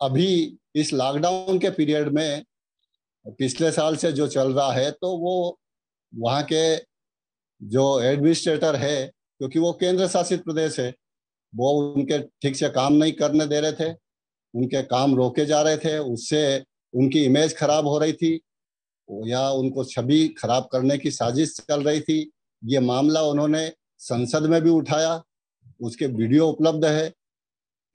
अभी इस लॉकडाउन के पीरियड में पिछले साल से जो चल रहा है, तो वो वहाँ के जो एडमिनिस्ट्रेटर है, क्योंकि वो केंद्र शासित प्रदेश है, वो उनके ठीक से काम नहीं करने दे रहे थे, उनके काम रोके जा रहे थे, उससे उनकी इमेज खराब हो रही थी या उनको छवि खराब करने की साजिश चल रही थी। ये मामला उन्होंने संसद में भी उठाया, उसके वीडियो उपलब्ध है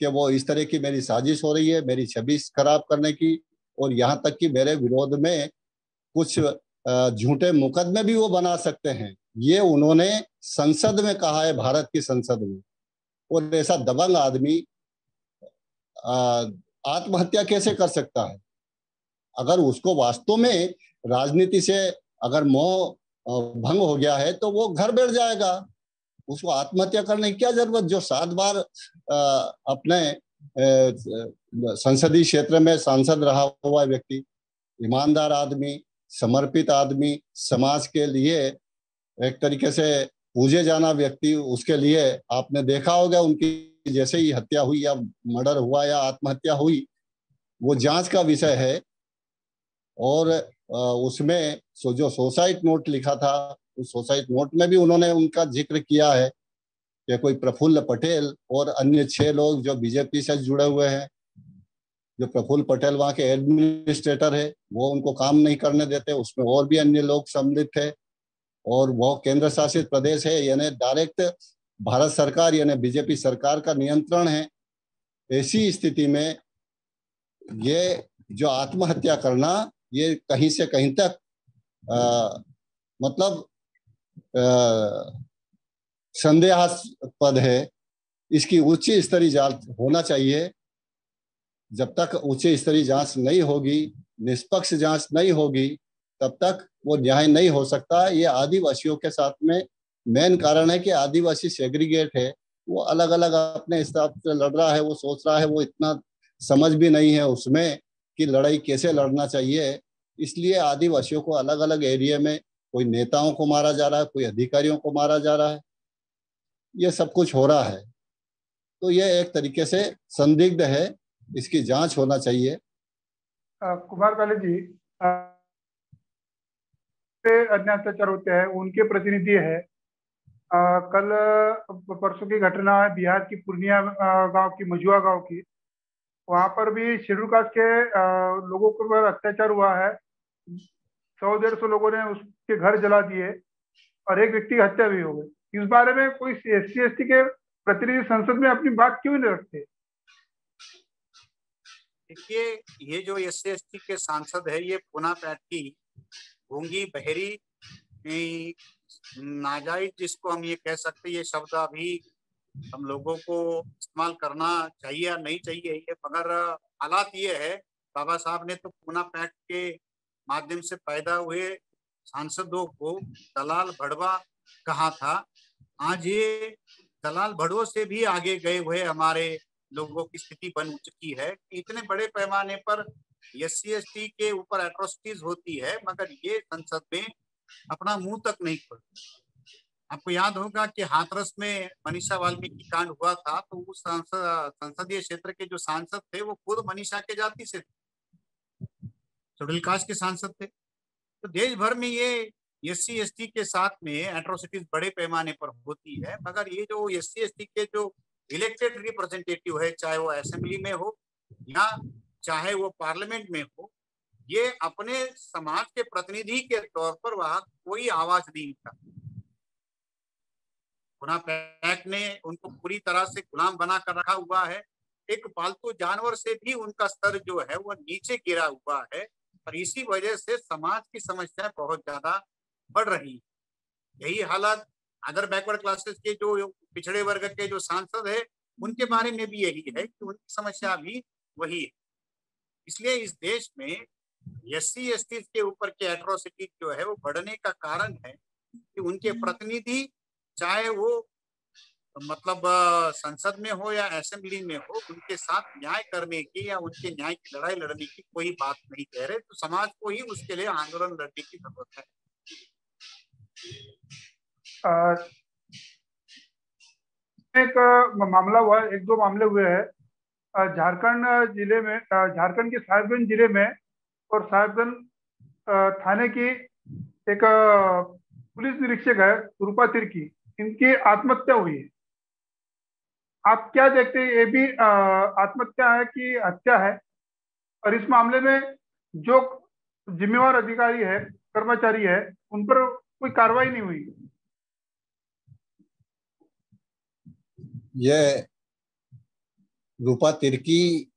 कि वो इस तरह की मेरी साजिश हो रही है, मेरी छवि खराब करने की, और यहाँ तक कि मेरे विरोध में कुछ झूठे मुकदमे भी वो बना सकते हैं। ये उन्होंने संसद में कहा है, भारत की संसद में। और ऐसा दबंग आदमी आत्महत्या कैसे कर सकता है? अगर उसको वास्तव में राजनीति से अगर मोह भंग हो गया है तो वो घर बैठ जाएगा, उसको आत्महत्या करने की क्या जरूरत? जो 7 बार अपने संसदीय क्षेत्र में सांसद रहा हुआ व्यक्ति, ईमानदार आदमी, समर्पित आदमी, समाज के लिए एक तरीके से पूजे जाना व्यक्ति, उसके लिए आपने देखा होगा उनकी जैसे ही हत्या हुई या मर्डर हुआ या आत्महत्या हुई, वो जांच का विषय है। और उसमें जो सुसाइड नोट लिखा था, उस सुसाइड नोट में भी उन्होंने उनका जिक्र किया है कि कोई प्रफुल्ल पटेल और अन्य 6 लोग जो बीजेपी से जुड़े हुए हैं, जो प्रफुल्ल पटेल वहाँ के एडमिनिस्ट्रेटर है, वो उनको काम नहीं करने देते, उसमें और भी अन्य लोग सम्मिलित थे। और वो केंद्र शासित प्रदेश है, यानी डायरेक्ट भारत सरकार यानी बीजेपी सरकार का नियंत्रण है। ऐसी स्थिति में ये जो आत्महत्या करना, ये कहीं से कहीं तक मतलब संदेहास्पद है। इसकी उच्च स्तरीय जांच होना चाहिए। जब तक उच्च स्तरीय जांच नहीं होगी, निष्पक्ष जांच नहीं होगी, तब तक वो न्याय नहीं हो सकता। ये आदिवासियों के साथ में मेन कारण है कि आदिवासी सेग्रीगेट है, वो अलग अलग अपने हिसाब से लड़ रहा है, वो सोच रहा है, वो इतना समझ भी नहीं है उसमें कि लड़ाई कैसे लड़ना चाहिए। इसलिए आदिवासियों को अलग अलग एरिया में कोई नेताओं को मारा जा रहा है, कोई अधिकारियों को मारा जा रहा है, ये सब कुछ हो रहा है। तो ये एक तरीके से संदिग्ध है, इसकी जांच होना चाहिए। कुमार काले जी, अन्य अत्याचार होते हैं, उनके प्रतिनिधि है। कल परसों की घटना है बिहार की पूर्णिया गांव की, मजुआ गांव की। वहां पर भी शेड्यूल कास्ट के लोगों के ऊपर अत्याचार हुआ है। 100-150 लोगों ने उसके घर जला दिए और एक व्यक्ति की हत्या भी हो गई। इस बारे में कोई SC/ST के प्रतिनिधि संसद में अपनी बात क्यों नहीं रखते? देखिए, ये जो SC/ST के सांसद है, ये पुना पैट की गूंगी बहरी नाजायज, जिसको हम ये कह सकते, ये शब्द अभी हम लोगों को इस्तेमाल करना चाहिए या नहीं चाहिए ये, मगर हालात ये है, बाबा साहब ने तो पुना पैट के माध्यम से पैदा हुए सांसदों को दलाल भड़वा कहा था। आज ये दलाल भड़वों से भी आगे गए हुए हमारे लोगों की स्थिति बन चुकी है कि इतने बड़े पैमाने पर SC/ST के ऊपर एट्रोसिटीज होती है, मगर ये संसद में अपना मुंह तक नहीं खोलते। आपको याद होगा कि हाथरस में मनीषा वाल्मीकि कांड हुआ था, तो उस संसदीय क्षेत्र के जो सांसद थे वो खुद मनीषा के जाति से थे, शेड्यूल कास्ट के सांसद थे। तो देश भर में ये SC/ST के साथ में एट्रोसिटीज बड़े पैमाने पर होती है, मगर ये जो SC/ST के जो इलेक्टेड रिप्रेजेंटेटिव है, चाहे वो असेंबली में हो या चाहे वो पार्लियामेंट में हो, ये अपने समाज के प्रतिनिधि के तौर पर वहां कोई आवाज नहीं उठाते। पुना पैक्ट ने उनको पूरी तरह से गुलाम बना कर रखा हुआ है। एक पालतू जानवर से भी उनका स्तर जो है वो नीचे गिरा हुआ है, और इसी वजह से समाज की समस्याएं बहुत ज्यादा बढ़ रही है। यही हालत अदर बैकवर्ड क्लासेस के जो पिछड़े वर्ग के जो सांसद है, उनके बारे में भी यही है कि उनकी समस्या भी वही है। इसलिए इस देश में SC/ST के ऊपर के एट्रोसिटी जो है वो बढ़ने का कारण है कि उनके प्रतिनिधि, चाहे वो मतलब संसद में हो या असेंबली में हो, उनके साथ न्याय करने की या उनके न्याय की लड़ाई लड़ने की कोई बात नहीं कह रहे। तो समाज को ही उसके लिए आंदोलन लड़ने की जरूरत है। एक मामला हुआ है, एक दो मामले हुए हैं झारखंड जिले में, झारखंड के साहिबगंज जिले में और साहिबगंज थाने की एक पुलिस निरीक्षक है रूपा तिर्की, इनकी आत्महत्या हुई है। आप क्या देखते हैं, ये भी आत्महत्या है कि हत्या है? और इस मामले में जो जिम्मेवार अधिकारी है, कर्मचारी है, उन पर कोई कार्रवाई नहीं हुई। ये रूपा तिर्की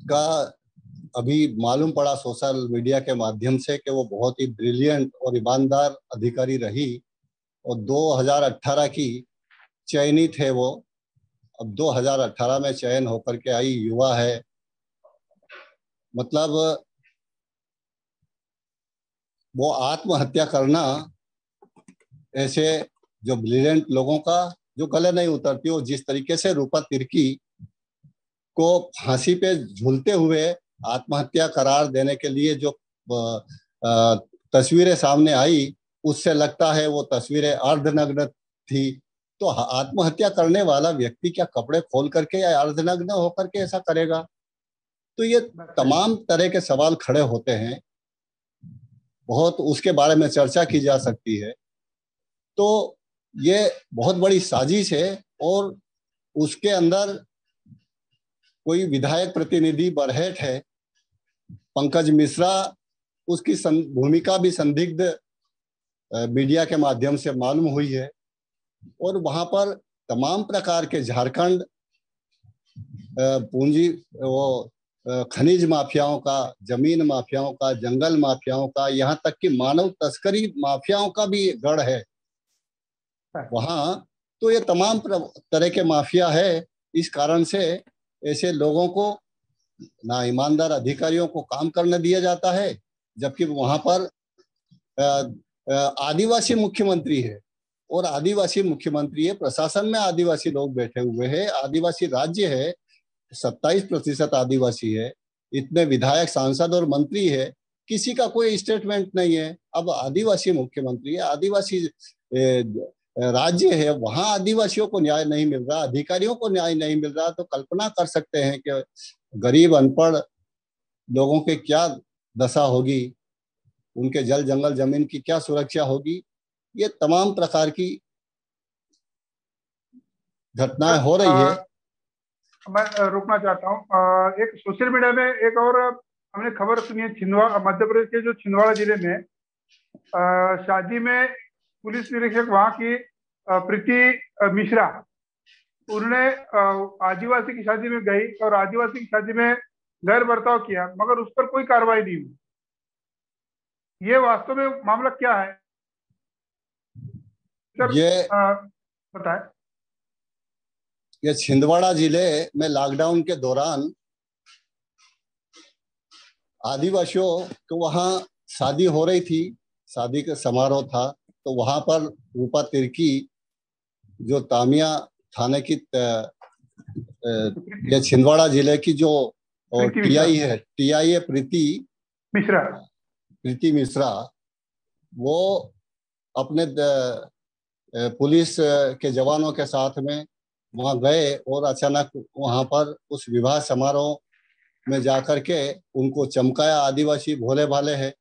का अभी मालूम पड़ा सोशल मीडिया के माध्यम से कि वो बहुत ही ब्रिलियंट और ईमानदार अधिकारी रही और 2018 की चयनित है वो। अब 2018 में चयन होकर के आई युवा है, मतलब वो आत्महत्या करना ऐसे जो ब्रिलियंट लोगों का जो गले नहीं उतरती, और जिस तरीके से रूपा तिर्की को फांसी पे झूलते हुए आत्महत्या करार देने के लिए जो तस्वीरें सामने आई, उससे लगता है वो तस्वीरें अर्धनग्न थी। तो आत्महत्या करने वाला व्यक्ति क्या कपड़े खोल करके या अर्धनग्न होकर के ऐसा करेगा? तो ये तमाम तरह के सवाल खड़े होते हैं, बहुत उसके बारे में चर्चा की जा सकती है। तो ये बहुत बड़ी साजिश है और उसके अंदर कोई विधायक प्रतिनिधि बरहेट है, पंकज मिश्रा, उसकी भूमिका भी संदिग्ध मीडिया के माध्यम से मालूम हुई है। और वहां पर तमाम प्रकार के झारखंड पूंजी वो खनिज माफियाओं का, जमीन माफियाओं का, जंगल माफियाओं का, यहाँ तक कि मानव तस्करी माफियाओं का भी गढ़ है वहां। तो ये तमाम तरह के माफिया है। इस कारण से ऐसे लोगों को, ना ईमानदार अधिकारियों को काम करने दिया जाता है, जबकि वहां पर आदिवासी मुख्यमंत्री है और आदिवासी मुख्यमंत्री है, प्रशासन में आदिवासी लोग बैठे हुए हैं, आदिवासी राज्य है, 27% आदिवासी है, इतने विधायक, सांसद और मंत्री है, किसी का कोई स्टेटमेंट नहीं है। अब आदिवासी मुख्यमंत्री है, आदिवासी राज्य है, वहां आदिवासियों को न्याय नहीं मिल रहा, अधिकारियों को न्याय नहीं मिल रहा, तो कल्पना कर सकते हैं कि गरीब अनपढ़ लोगों के क्या दशा होगी, उनके जल जंगल जमीन की क्या सुरक्षा होगी। ये तमाम प्रकार की घटनाएं हो रही है। मैं रोकना चाहता हूँ, एक सोशल मीडिया में एक और हमने खबर सुनी है, मध्य प्रदेश के जो छिंदवाड़ा जिले में शादी में पुलिस निरीक्षक वहां की प्रीति मिश्रा, उन्होंने आदिवासी की शादी में गई और आदिवासी की शादी में गैर बर्ताव किया, मगर उस पर कोई कार्रवाई नहीं हुई। ये वास्तव में मामला क्या है सर? ये बताएं। ये छिंदवाड़ा जिले में लॉकडाउन के दौरान आदिवासियों को वहां शादी हो रही थी, शादी का समारोह था, तो वहां पर रूपा तिर्की जो तामिया थाने की ये छिंदवाड़ा जिले की जो और टीआई है, प्रीति मिश्रा, वो अपने पुलिस के जवानों के साथ में वहां गए और अचानक वहां पर उस विवाह समारोह में जाकर के उनको चमकाया। आदिवासी भोले भाले हैं,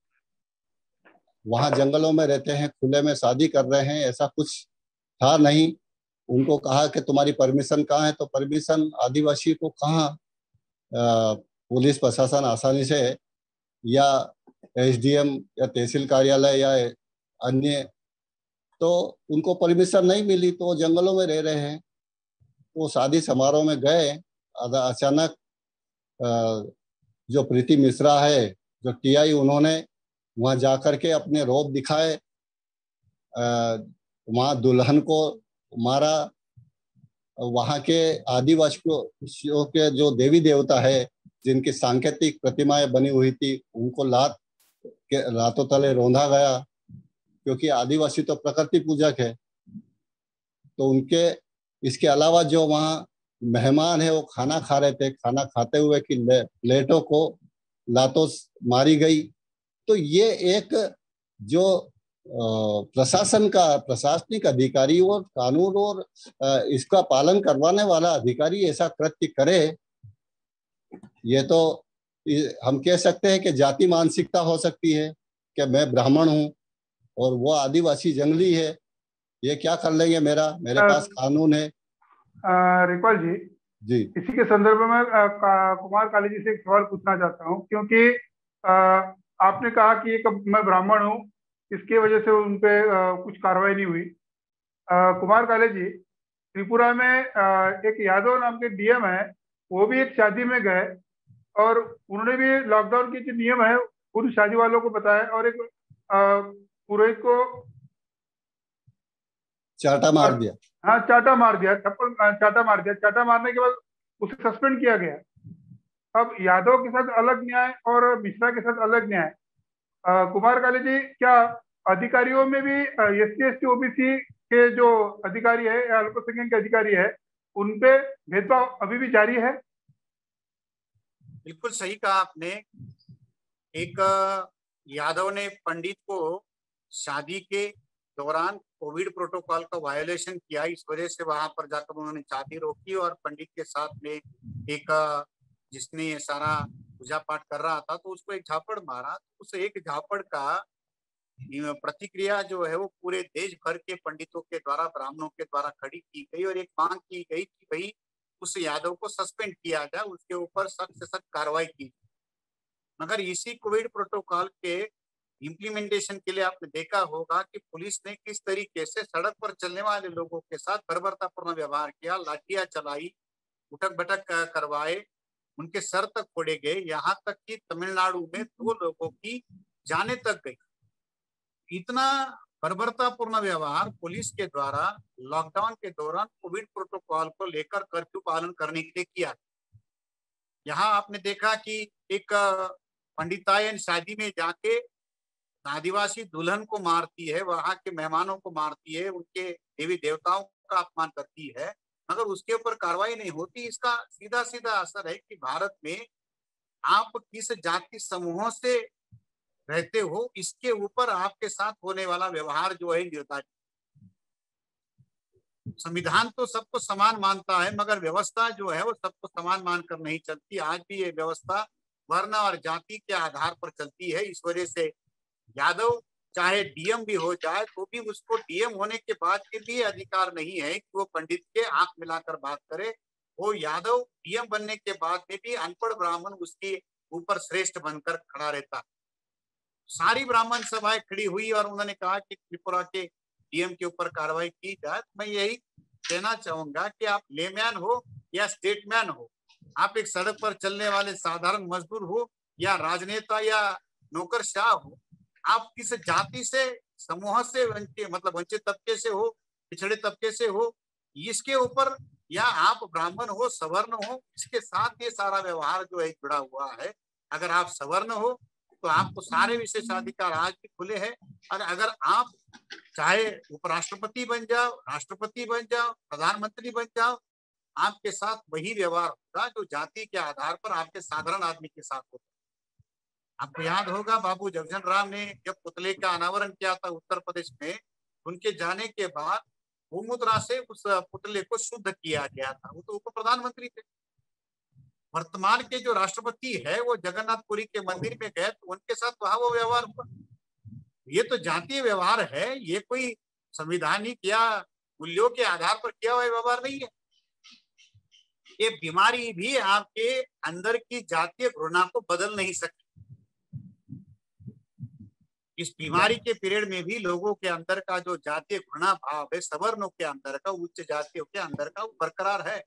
वहां जंगलों में रहते हैं, खुले में शादी कर रहे हैं, ऐसा कुछ था नहीं। उनको कहा कि तुम्हारी परमिशन कहाँ है, तो परमिशन आदिवासी को कहाँ पुलिस प्रशासन आसानी से, या एसडीएम या तहसील कार्यालय या अन्य, तो उनको परमिशन नहीं मिली, तो वो जंगलों में रह रहे हैं। तो शादी समारोह में गए, अचानक जो प्रीति मिश्रा है, जो टीआई, उन्होंने वहां जाकर के अपने रौब दिखाए, वहां दुल्हन को मारा, वहां के आदिवासियों के जो देवी देवता है, जिनकी सांकेतिक प्रतिमाएं बनी हुई थी, उनको लातों तले रौंदा गया, क्योंकि आदिवासी तो प्रकृति पूजक है। तो उनके इसके अलावा जो वहाँ मेहमान है वो खाना खा रहे थे, खाना खाते हुए की प्लेटों को लातों मारी गई। तो ये एक जो प्रशासन का, प्रशासनिक अधिकारी और कानून और इसका पालन करवाने वाला अधिकारी ऐसा कृत्य करे, ये तो हम कह सकते हैं कि जाति मानसिकता हो सकती है कि मैं ब्राह्मण हूं और वो आदिवासी जंगली है, ये क्या कर लेंगे, मेरे पास कानून है। रिकपाल जी, जी इसी के संदर्भ में कुमार काली जी से एक सवाल पूछना चाहता हूँ, क्योंकि आपने कहा कि एक मैं ब्राह्मण हूँ, इसके वजह से उन पे कुछ कार्रवाई नहीं हुई। कुमार काले जी, त्रिपुरा में एक यादव नाम के डीएम है, वो भी एक शादी में गए और उन्होंने भी लॉकडाउन के जो नियम है उन शादी वालों को बताया और एक पुरोहित को चाटा मार दिया। हाँ, चाटा मार दिया, थप्पड़ चाटा मार दिया। चाटा मारने के बाद उसे सस्पेंड किया गया। अब यादव के साथ अलग न्याय और मिश्रा के साथ अलग न्याय। कुमार काले जी, क्या अधिकारियों में भी SC ST OBC के जो अधिकारी है या अल्पसंख्यक के अधिकारी है, उनपे भेदभाव अभी भी जारी है? बिल्कुल सही कहा आपने। एक यादव ने पंडित को शादी के दौरान कोविड प्रोटोकॉल का वायोलेशन किया, इस वजह से वहां पर जाकर उन्होंने शादी रोकी और पंडित के साथ में एक जिसने ये सारा पूजा पाठ कर रहा था तो उसको एक झापड़ मारा। तो उस एक झापड़ का प्रतिक्रिया जो है वो पूरे देश भर के पंडितों के द्वारा, ब्राह्मणों के द्वारा खड़ी की गई और एक मांग की गई कि भाई उस यादव को सस्पेंड किया जाए, उसके ऊपर सख्त से सख्त कार्रवाई की। मगर इसी कोविड प्रोटोकॉल के इम्प्लीमेंटेशन के लिए आपने देखा होगा कि पुलिस ने किस तरीके से सड़क पर चलने वाले लोगों के साथ बर्बरतापूर्ण व्यवहार किया, लाठियां चलाई, उठक बैठक करवाए, उनके सर तक फोड़े गए, यहाँ तक कि तमिलनाडु में 2 लोगों की जाने तक गई। इतना बर्बरतापूर्ण व्यवहार पुलिस के द्वारा लॉकडाउन के दौरान कोविड प्रोटोकॉल को लेकर कर्फ्यू पालन करने के लिए किया। यहाँ आपने देखा कि एक पंडितायन शादी में जाके आदिवासी दुल्हन को मारती है, वहां के मेहमानों को मारती है, उनके देवी देवताओं का अपमान करती है, मगर उसके ऊपर कार्रवाई नहीं होती। इसका सीधा सीधा असर है कि भारत में आप किस जाति समूहों से रहते हो, इसके ऊपर आपके साथ होने वाला व्यवहार जो है निर्धारित। संविधान तो सबको समान मानता है, मगर व्यवस्था जो है वो सबको समान मानकर नहीं चलती। आज भी ये व्यवस्था वर्ण और जाति के आधार पर चलती है। इस वजह से यादव चाहे डीएम भी हो जाए तो भी उसको डीएम होने के बाद के भी अधिकार नहीं है कि वो पंडित के आंख मिलाकर बात करे। वो यादव डीएम बनने के बाद में भी अनपढ़ ब्राह्मण उसके ऊपर श्रेष्ठ बनकर खड़ा रहता। सारी ब्राह्मण सभाएं खड़ी हुई और उन्होंने कहा कि त्रिपुरा के डीएम के ऊपर कार्रवाई की जाए। मैं यही कहना चाहूंगा कि आप लेमैन हो या स्टेटमैन हो, आप एक सड़क पर चलने वाले साधारण मजदूर हो या राजनेता या नौकरशाह हो, आप किस जाति से, समूह से, वंचित तबके से हो, पिछड़े तबके से हो, इसके ऊपर, या आप ब्राह्मण हो, सवर्ण हो, इसके साथ ये सारा व्यवहार जो है जुड़ा हुआ है। अगर आप सवर्ण हो तो आपको सारे विशेषाधिकार आज भी खुले हैं, और अगर आप चाहे उपराष्ट्रपति बन जाओ, राष्ट्रपति बन जाओ, प्रधानमंत्री बन जाओ, आपके साथ वही व्यवहार होगा जो जाति के आधार पर आपके साधारण आदमी के साथ होता है। आपको याद होगा बाबू जगजीवन राम ने जब पुतले का अनावरण किया था उत्तर प्रदेश में, उनके जाने के बाद भूमुद्रा से उस पुतले को शुद्ध किया गया था। वो तो उप प्रधानमंत्री थे। वर्तमान के जो राष्ट्रपति है वो जगन्नाथपुरी के मंदिर में गए तो उनके साथ वहां वो व्यवहार हुआ। ये तो जातीय व्यवहार है, ये कोई संवैधानिक या मूल्यों के आधार पर किया हुआ व्यवहार नहीं है। ये बीमारी भी आपके अंदर की जातीय घृणा को बदल नहीं सकती। इस बीमारी के पीरियड में भी लोगों के अंदर का जो जातीय घृणा भाव है, सवर्णों के अंदर का, उच्च जातियों के अंदर का, वो बरकरार है।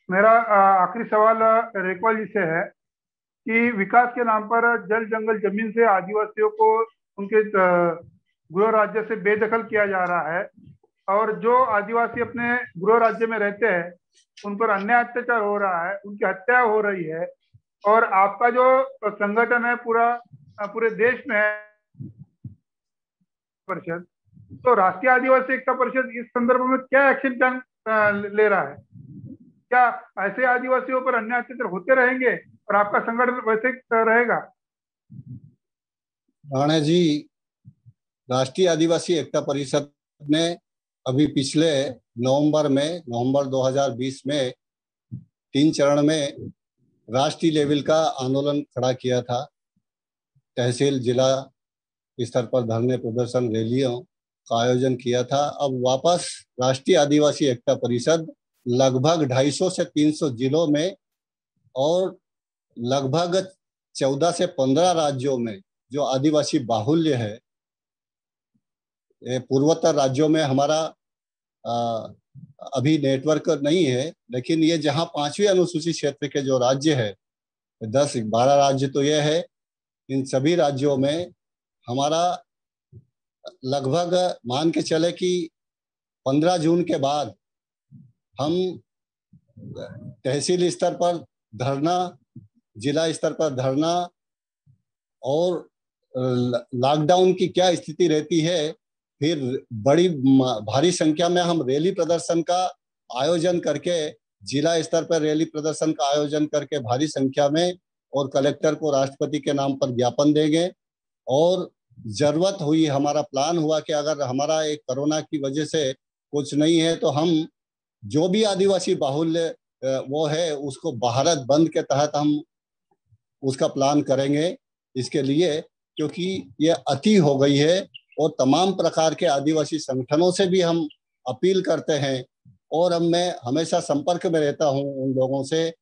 मेरा आखिरी सवाल रेखवाल जी से है कि विकास के नाम पर जल जंगल जमीन से आदिवासियों को उनके गृह राज्य से बेदखल किया जा रहा है, और जो आदिवासी अपने गृह राज्य में रहते हैं उन पर अन्याय अत्याचार हो रहा है, उनकी हत्या हो रही है, और आपका जो संगठन है पूरे देश में है परिषद, तो राष्ट्रीय आदिवासी एकता परिषद इस संदर्भ में क्या एक्शन प्लान ले रहा है? क्या ऐसे आदिवासियों पर अन्याय अत्याचार होते रहेंगे और आपका संगठन वैसे रहेगा? राणे जी, राष्ट्रीय आदिवासी एकता परिषद ने अभी पिछले नवंबर 2020 में 3 चरण में राष्ट्रीय लेवल का आंदोलन खड़ा किया था। तहसील जिला स्तर पर धरने प्रदर्शन रैलियों का आयोजन किया था। अब वापस राष्ट्रीय आदिवासी एकता परिषद लगभग 250 से 300 जिलों में और लगभग 14 से 15 राज्यों में जो आदिवासी बाहुल्य है, पूर्वोत्तर राज्यों में हमारा अभी नेटवर्क नहीं है, लेकिन ये जहां 5वीं अनुसूचित क्षेत्र के जो राज्य है, 10-12 राज्य तो ये है, इन सभी राज्यों में हमारा लगभग मान के चले कि 15 जून के बाद हम तहसील स्तर पर धरना, जिला स्तर पर धरना और लॉकडाउन की क्या स्थिति रहती है, फिर बड़ी भारी संख्या में हम रैली प्रदर्शन का आयोजन करके, जिला स्तर पर रैली प्रदर्शन का आयोजन करके भारी संख्या में, और कलेक्टर को राष्ट्रपति के नाम पर ज्ञापन देंगे। और जरूरत हुई, हमारा प्लान हुआ कि अगर हमारा एक कोरोना की वजह से कुछ नहीं है तो हम जो भी आदिवासी बाहुल्य वो है उसको भारत बंद के तहत हम उसका प्लान करेंगे इसके लिए, क्योंकि ये अति हो गई है। और तमाम प्रकार के आदिवासी संगठनों से भी हम अपील करते हैं, और अब मैं हमेशा संपर्क में रहता हूं उन लोगों से।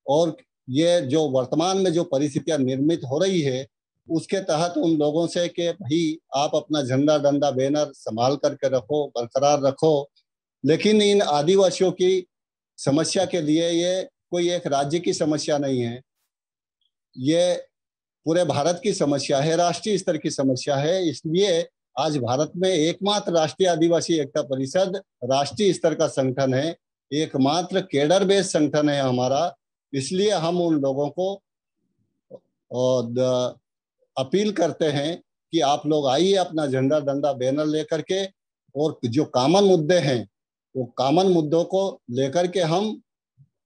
और ये जो वर्तमान में जो परिस्थितियां निर्मित हो रही है उसके तहत उन लोगों से कि भाई आप अपना झंडा डंडा बैनर संभाल करके रखो, बरकरार रखो, लेकिन इन आदिवासियों की समस्या के लिए ये कोई एक राज्य की समस्या नहीं है, ये पूरे भारत की समस्या है, राष्ट्रीय स्तर की समस्या है। इसलिए आज भारत में एकमात्र राष्ट्रीय आदिवासी एकता परिषद राष्ट्रीय स्तर का संगठन है, एकमात्र केडर बेस्ड संगठन है हमारा। इसलिए हम उन लोगों को अपील करते हैं कि आप लोग आइए अपना झंडा डंडा बैनर लेकर के, और जो कॉमन मुद्दे हैं वो कॉमन मुद्दों को लेकर के हम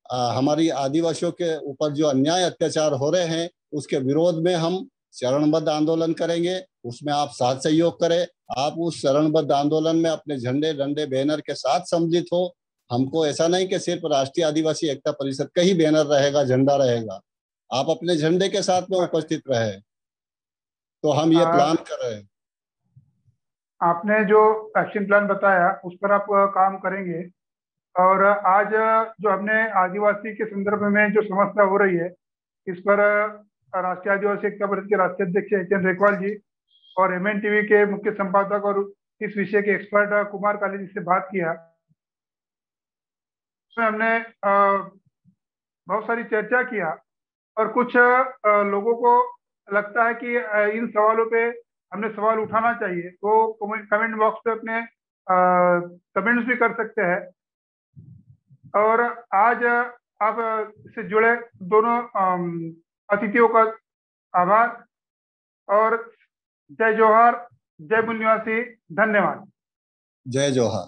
हमारी आदिवासियों के ऊपर जो अन्याय अत्याचार हो रहे हैं उसके विरोध में हम चरणबद्ध आंदोलन करेंगे। उसमें आप साथ सहयोग करें। आप उस चरणबद्ध आंदोलन में अपने झंडे डंडे बैनर के साथ सम्मिलित हो। हमको ऐसा नहीं कि सिर्फ राष्ट्रीय आदिवासी एकता परिषद का ही बैनर रहेगा, झंडा रहेगा, आप अपने झंडे के साथ में उपस्थित रहे। तो हम ये प्लान कर रहे हैं। आपने जो एक्शन प्लान बताया उस पर आप काम करेंगे। और आज जो हमने आदिवासी के संदर्भ में जो समस्या हो रही है इस पर राष्ट्रीय आदिवासी एकता परिषद के राष्ट्रीय अध्यक्ष एच.एन. रेकवाल जी और MN टीवी के मुख्य संपादक और इस विषय के एक्सपर्ट कुमार काली जी से बात किया। उसमें हमने बहुत सारी चर्चा किया, और कुछ लोगों को लगता है कि इन सवालों पे हमने सवाल उठाना चाहिए, तो कमेंट बॉक्स पे अपने कमेंट्स भी कर सकते हैं। और आज आप इससे जुड़े दोनों अतिथियों का आभार, और जय जोहार, जय मूल निवासी, धन्यवाद। जय जोहार।